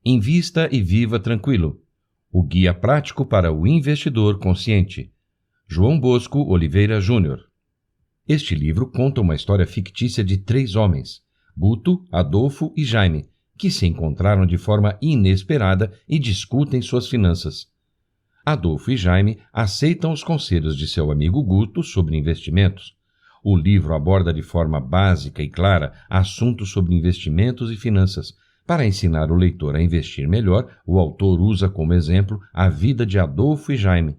Invista e viva tranquilo. O guia prático para o investidor consciente. João Bosco Oliveira Júnior. Este livro conta uma história fictícia de 3 homens, Guto, Adolfo e Jaime, que se encontraram de forma inesperada e discutem suas finanças. Adolfo e Jaime aceitam os conselhos de seu amigo Guto sobre investimentos. O livro aborda de forma básica e clara assuntos sobre investimentos e finanças. Para ensinar o leitor a investir melhor, o autor usa como exemplo a vida de Adolfo e Jaime.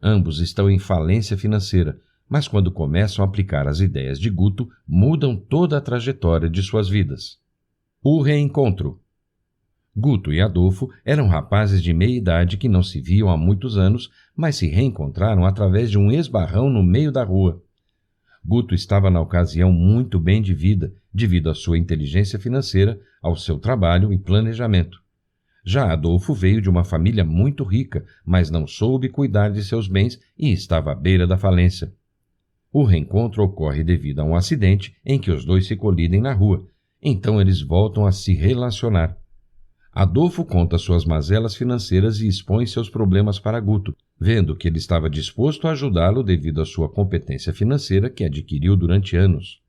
Ambos estão em falência financeira, mas quando começam a aplicar as ideias de Guto, mudam toda a trajetória de suas vidas. O reencontro. Guto e Adolfo eram rapazes de meia idade que não se viam há muitos anos, mas se reencontraram através de um esbarrão no meio da rua. Guto estava na ocasião muito bem de vida, devido à sua inteligência financeira, ao seu trabalho e planejamento. Já Adolfo veio de uma família muito rica, mas não soube cuidar de seus bens e estava à beira da falência. O reencontro ocorre devido a um acidente em que os dois se colidem na rua, então eles voltam a se relacionar. Adolfo conta suas mazelas financeiras e expõe seus problemas para Guto, vendo que ele estava disposto a ajudá-lo devido à sua competência financeira que adquiriu durante anos.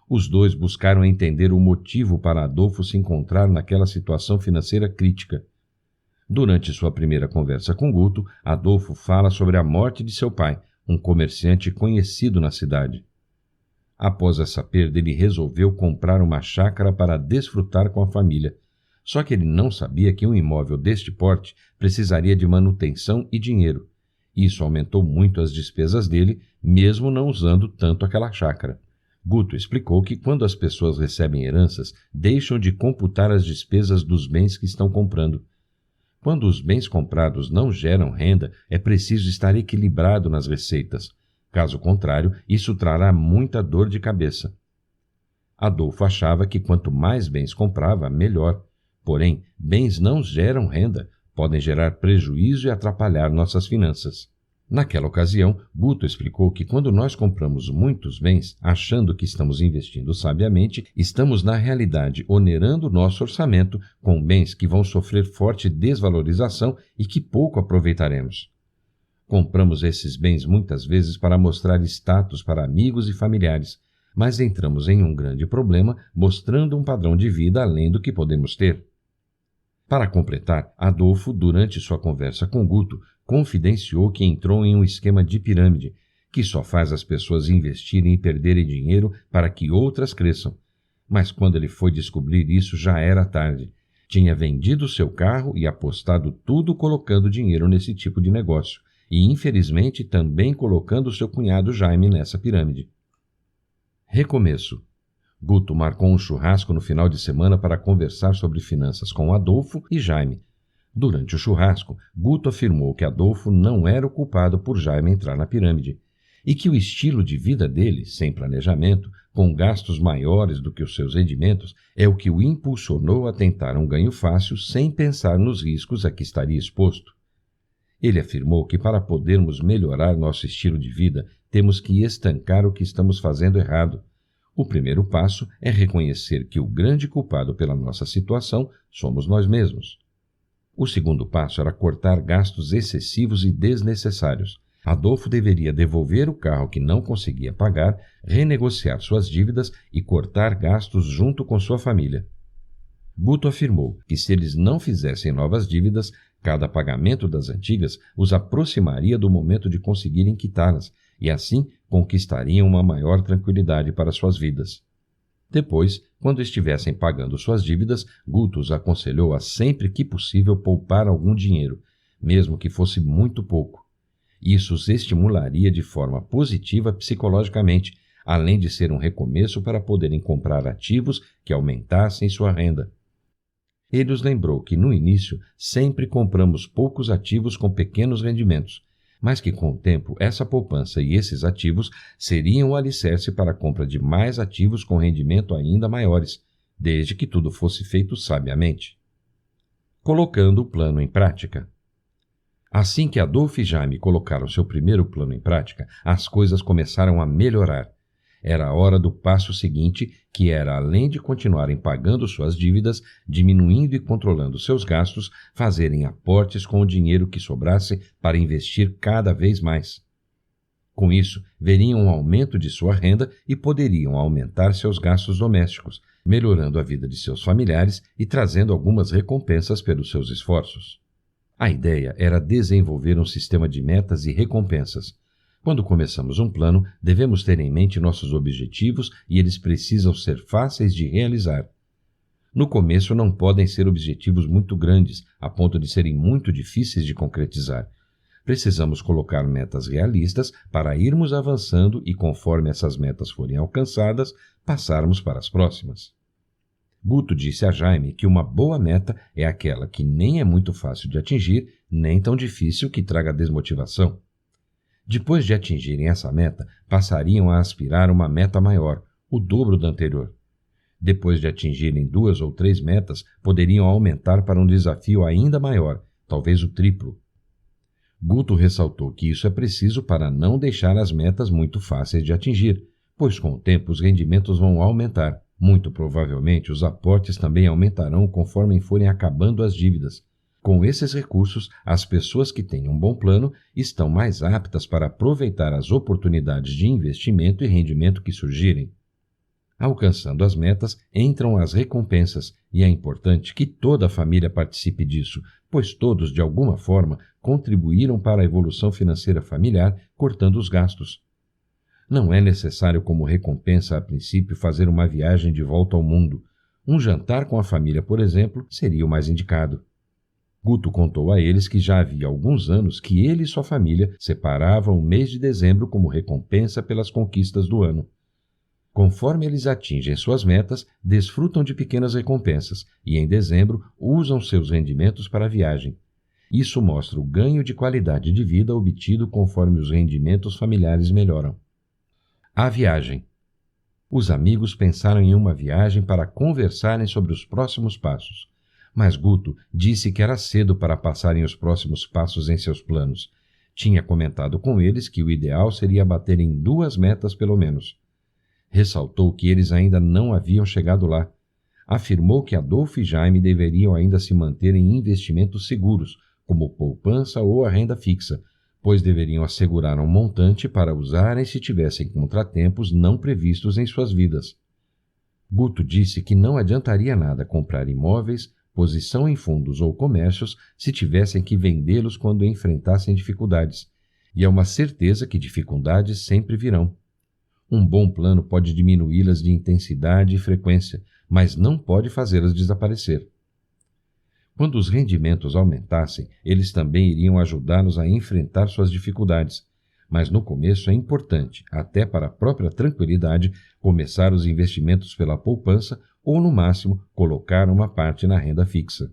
Os dois buscaram entender o motivo para Adolfo se encontrar naquela situação financeira crítica. Durante sua primeira conversa com Guto, Adolfo fala sobre a morte de seu pai, um comerciante conhecido na cidade. Após essa perda, ele resolveu comprar uma chácara para desfrutar com a família. Só que ele não sabia que um imóvel deste porte precisaria de manutenção e dinheiro. Isso aumentou muito as despesas dele, mesmo não usando tanto aquela chácara. Guto explicou que quando as pessoas recebem heranças, deixam de computar as despesas dos bens que estão comprando. Quando os bens comprados não geram renda, é preciso estar equilibrado nas receitas. Caso contrário, isso trará muita dor de cabeça. Adolfo achava que quanto mais bens comprava, melhor. Porém, bens não geram renda, podem gerar prejuízo e atrapalhar nossas finanças. Naquela ocasião, Guto explicou que quando nós compramos muitos bens, achando que estamos investindo sabiamente, estamos na realidade onerando nosso orçamento com bens que vão sofrer forte desvalorização e que pouco aproveitaremos. Compramos esses bens muitas vezes para mostrar status para amigos e familiares, mas entramos em um grande problema mostrando um padrão de vida além do que podemos ter. Para completar, Adolfo, durante sua conversa com Guto, confidenciou que entrou em um esquema de pirâmide, que só faz as pessoas investirem e perderem dinheiro para que outras cresçam. Mas quando ele foi descobrir isso, já era tarde. Tinha vendido seu carro e apostado tudo colocando dinheiro nesse tipo de negócio, e infelizmente também colocando seu cunhado Jaime nessa pirâmide. Recomeço. Guto marcou um churrasco no final de semana para conversar sobre finanças com Adolfo e Jaime. Durante o churrasco, Guto afirmou que Adolfo não era o culpado por Jaime entrar na pirâmide, e que o estilo de vida dele, sem planejamento, com gastos maiores do que os seus rendimentos, é o que o impulsionou a tentar um ganho fácil sem pensar nos riscos a que estaria exposto. Ele afirmou que para podermos melhorar nosso estilo de vida, temos que estancar o que estamos fazendo errado. O primeiro passo é reconhecer que o grande culpado pela nossa situação somos nós mesmos. O segundo passo era cortar gastos excessivos e desnecessários. Adolfo deveria devolver o carro que não conseguia pagar, renegociar suas dívidas e cortar gastos junto com sua família. Guto afirmou que se eles não fizessem novas dívidas, cada pagamento das antigas os aproximaria do momento de conseguirem quitá-las, e assim conquistariam uma maior tranquilidade para suas vidas. Depois, quando estivessem pagando suas dívidas, Guto os aconselhou a sempre que possível poupar algum dinheiro, mesmo que fosse muito pouco. Isso os estimularia de forma positiva psicologicamente, além de ser um recomeço para poderem comprar ativos que aumentassem sua renda. Ele os lembrou que, no início, sempre compramos poucos ativos com pequenos rendimentos, mas que com o tempo essa poupança e esses ativos seriam o alicerce para a compra de mais ativos com rendimento ainda maiores, desde que tudo fosse feito sabiamente. Colocando o plano em prática. Assim que Adolfo e Jaime colocaram seu primeiro plano em prática, as coisas começaram a melhorar. Era a hora do passo seguinte, que era, além de continuarem pagando suas dívidas, diminuindo e controlando seus gastos, fazerem aportes com o dinheiro que sobrasse para investir cada vez mais. Com isso, veriam um aumento de sua renda e poderiam aumentar seus gastos domésticos, melhorando a vida de seus familiares e trazendo algumas recompensas pelos seus esforços. A ideia era desenvolver um sistema de metas e recompensas. Quando começamos um plano, devemos ter em mente nossos objetivos e eles precisam ser fáceis de realizar. No começo não podem ser objetivos muito grandes, a ponto de serem muito difíceis de concretizar. Precisamos colocar metas realistas para irmos avançando e, conforme essas metas forem alcançadas, passarmos para as próximas. Guto disse a Jaime que uma boa meta é aquela que nem é muito fácil de atingir, nem tão difícil que traga desmotivação. Depois de atingirem essa meta, passariam a aspirar uma meta maior, o dobro da anterior. Depois de atingirem 2 ou 3 metas, poderiam aumentar para um desafio ainda maior, talvez o triplo. Guto ressaltou que isso é preciso para não deixar as metas muito fáceis de atingir, pois com o tempo os rendimentos vão aumentar. Muito provavelmente os aportes também aumentarão conforme forem acabando as dívidas. Com esses recursos, as pessoas que têm um bom plano estão mais aptas para aproveitar as oportunidades de investimento e rendimento que surgirem. Alcançando as metas, entram as recompensas, e é importante que toda a família participe disso, pois todos, de alguma forma, contribuíram para a evolução financeira familiar, cortando os gastos. Não é necessário como recompensa, a princípio, fazer uma viagem de volta ao mundo. Um jantar com a família, por exemplo, seria o mais indicado. Guto contou a eles que já havia alguns anos que ele e sua família separavam o mês de dezembro como recompensa pelas conquistas do ano. Conforme eles atingem suas metas, desfrutam de pequenas recompensas e, em dezembro, usam seus rendimentos para a viagem. Isso mostra o ganho de qualidade de vida obtido conforme os rendimentos familiares melhoram. A viagem. Os amigos pensaram em uma viagem para conversarem sobre os próximos passos. Mas Guto disse que era cedo para passarem os próximos passos em seus planos. Tinha comentado com eles que o ideal seria bater em 2 metas pelo menos. Ressaltou que eles ainda não haviam chegado lá. Afirmou que Adolfo e Jaime deveriam ainda se manter em investimentos seguros, como poupança ou a renda fixa, pois deveriam assegurar um montante para usarem se tivessem contratempos não previstos em suas vidas. Guto disse que não adiantaria nada comprar imóveis, posição em fundos ou comércios se tivessem que vendê-los quando enfrentassem dificuldades, e é uma certeza que dificuldades sempre virão. Um bom plano pode diminuí-las de intensidade e frequência, mas não pode fazê-las desaparecer. Quando os rendimentos aumentassem, eles também iriam ajudá-los a enfrentar suas dificuldades, mas no começo é importante, até para a própria tranquilidade, começar os investimentos pela poupança ou, no máximo, colocar uma parte na renda fixa.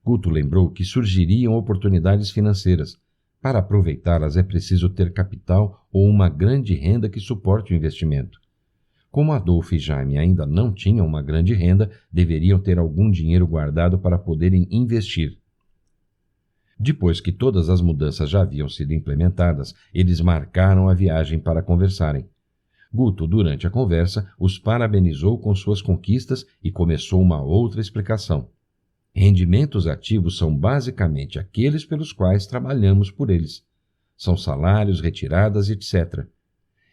Guto lembrou que surgiriam oportunidades financeiras. Para aproveitá-las é preciso ter capital ou uma grande renda que suporte o investimento. Como Adolfo e Jaime ainda não tinham uma grande renda, deveriam ter algum dinheiro guardado para poderem investir. Depois que todas as mudanças já haviam sido implementadas, eles marcaram a viagem para conversarem. Guto, durante a conversa, os parabenizou com suas conquistas e começou uma outra explicação. Rendimentos ativos são basicamente aqueles pelos quais trabalhamos por eles. São salários, retiradas, etc.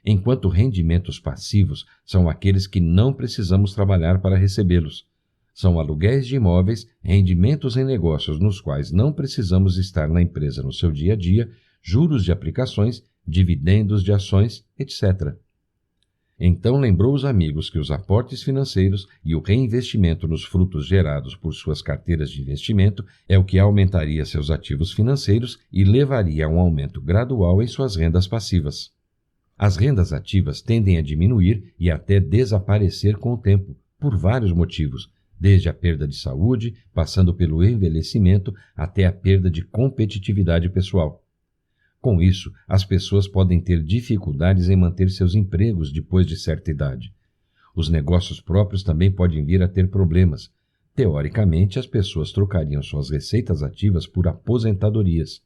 Enquanto rendimentos passivos são aqueles que não precisamos trabalhar para recebê-los. São aluguéis de imóveis, rendimentos em negócios nos quais não precisamos estar na empresa no seu dia a dia, juros de aplicações, dividendos de ações, etc. Então lembrou os amigos que os aportes financeiros e o reinvestimento nos frutos gerados por suas carteiras de investimento é o que aumentaria seus ativos financeiros e levaria a um aumento gradual em suas rendas passivas. As rendas ativas tendem a diminuir e até desaparecer com o tempo, por vários motivos, desde a perda de saúde, passando pelo envelhecimento até a perda de competitividade pessoal. Com isso, as pessoas podem ter dificuldades em manter seus empregos depois de certa idade. Os negócios próprios também podem vir a ter problemas. Teoricamente, as pessoas trocariam suas receitas ativas por aposentadorias.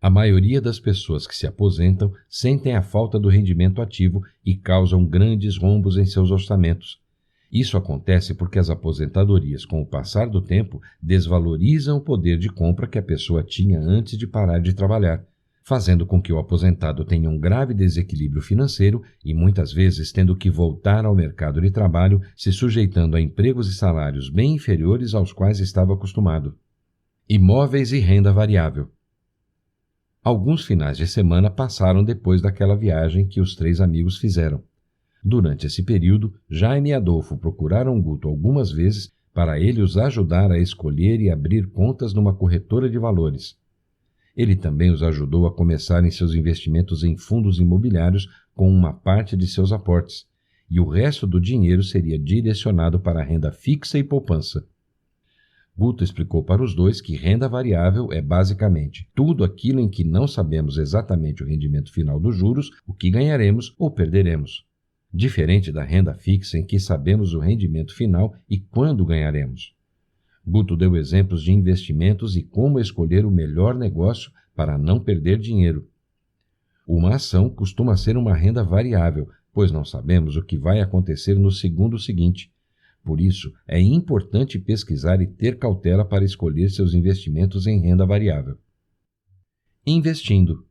A maioria das pessoas que se aposentam sentem a falta do rendimento ativo e causam grandes rombos em seus orçamentos. Isso acontece porque as aposentadorias, com o passar do tempo, desvalorizam o poder de compra que a pessoa tinha antes de parar de trabalhar, fazendo com que o aposentado tenha um grave desequilíbrio financeiro e muitas vezes tendo que voltar ao mercado de trabalho, se sujeitando a empregos e salários bem inferiores aos quais estava acostumado. Imóveis e renda variável. Alguns finais de semana passaram depois daquela viagem que os 3 amigos fizeram. Durante esse período, Jaime e Adolfo procuraram Guto algumas vezes para ele os ajudar a escolher e abrir contas numa corretora de valores. Ele também os ajudou a começarem seus investimentos em fundos imobiliários com uma parte de seus aportes, e o resto do dinheiro seria direcionado para a renda fixa e poupança. Guto explicou para os dois que renda variável é basicamente tudo aquilo em que não sabemos exatamente o rendimento final dos juros, o que ganharemos ou perderemos, diferente da renda fixa em que sabemos o rendimento final e quando ganharemos. Guto deu exemplos de investimentos e como escolher o melhor negócio para não perder dinheiro. Uma ação costuma ser uma renda variável, pois não sabemos o que vai acontecer no segundo seguinte. Por isso, é importante pesquisar e ter cautela para escolher seus investimentos em renda variável. Investindo.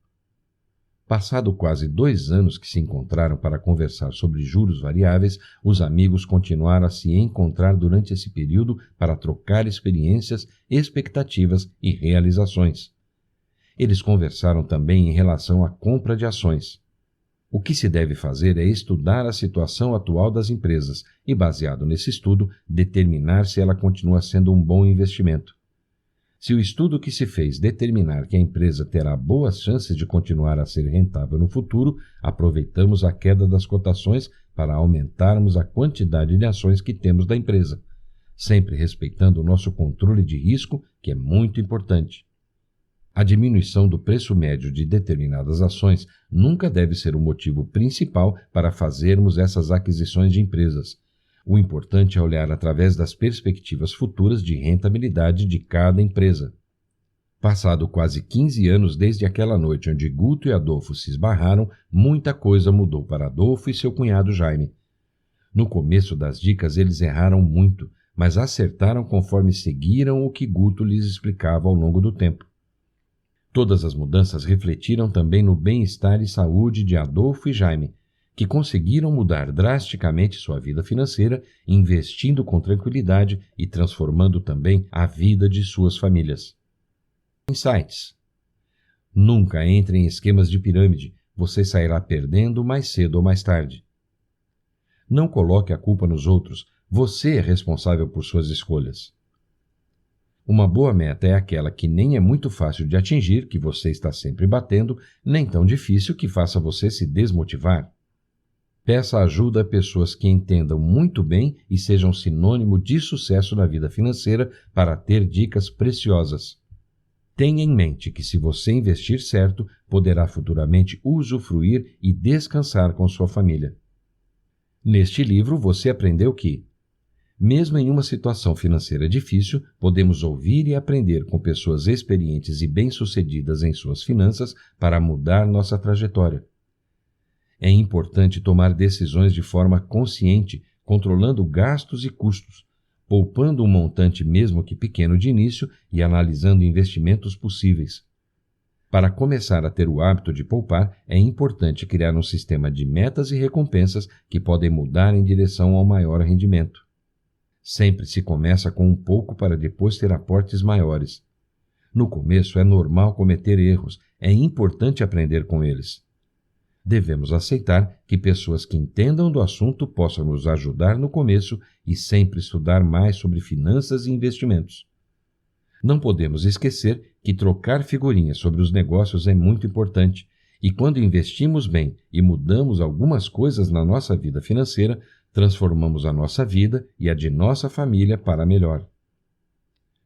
Passado quase 2 anos que se encontraram para conversar sobre juros variáveis, os amigos continuaram a se encontrar durante esse período para trocar experiências, expectativas e realizações. Eles conversaram também em relação à compra de ações. O que se deve fazer é estudar a situação atual das empresas e, baseado nesse estudo, determinar se ela continua sendo um bom investimento. Se o estudo que se fez determinar que a empresa terá boas chances de continuar a ser rentável no futuro, aproveitamos a queda das cotações para aumentarmos a quantidade de ações que temos da empresa, sempre respeitando o nosso controle de risco, que é muito importante. A diminuição do preço médio de determinadas ações nunca deve ser o motivo principal para fazermos essas aquisições de empresas. O importante é olhar através das perspectivas futuras de rentabilidade de cada empresa. Passado quase 15 anos desde aquela noite onde Guto e Adolfo se esbarraram, muita coisa mudou para Adolfo e seu cunhado Jaime. No começo das dicas eles erraram muito, mas acertaram conforme seguiram o que Guto lhes explicava ao longo do tempo. Todas as mudanças refletiram também no bem-estar e saúde de Adolfo e Jaime, que conseguiram mudar drasticamente sua vida financeira, investindo com tranquilidade e transformando também a vida de suas famílias. Insights. Nunca entre em esquemas de pirâmide, você sairá perdendo mais cedo ou mais tarde. Não coloque a culpa nos outros, você é responsável por suas escolhas. Uma boa meta é aquela que nem é muito fácil de atingir, que você está sempre batendo, nem tão difícil que faça você se desmotivar. Peça ajuda a pessoas que entendam muito bem e sejam sinônimo de sucesso na vida financeira para ter dicas preciosas. Tenha em mente que se você investir certo, poderá futuramente usufruir e descansar com sua família. Neste livro você aprendeu que, mesmo em uma situação financeira difícil, podemos ouvir e aprender com pessoas experientes e bem-sucedidas em suas finanças para mudar nossa trajetória. É importante tomar decisões de forma consciente, controlando gastos e custos, poupando um montante mesmo que pequeno de início e analisando investimentos possíveis. Para começar a ter o hábito de poupar, é importante criar um sistema de metas e recompensas que podem mudar em direção ao maior rendimento. Sempre se começa com um pouco para depois ter aportes maiores. No começo é normal cometer erros, é importante aprender com eles. Devemos aceitar que pessoas que entendam do assunto possam nos ajudar no começo e sempre estudar mais sobre finanças e investimentos. Não podemos esquecer que trocar figurinhas sobre os negócios é muito importante, e quando investimos bem e mudamos algumas coisas na nossa vida financeira, transformamos a nossa vida e a de nossa família para melhor.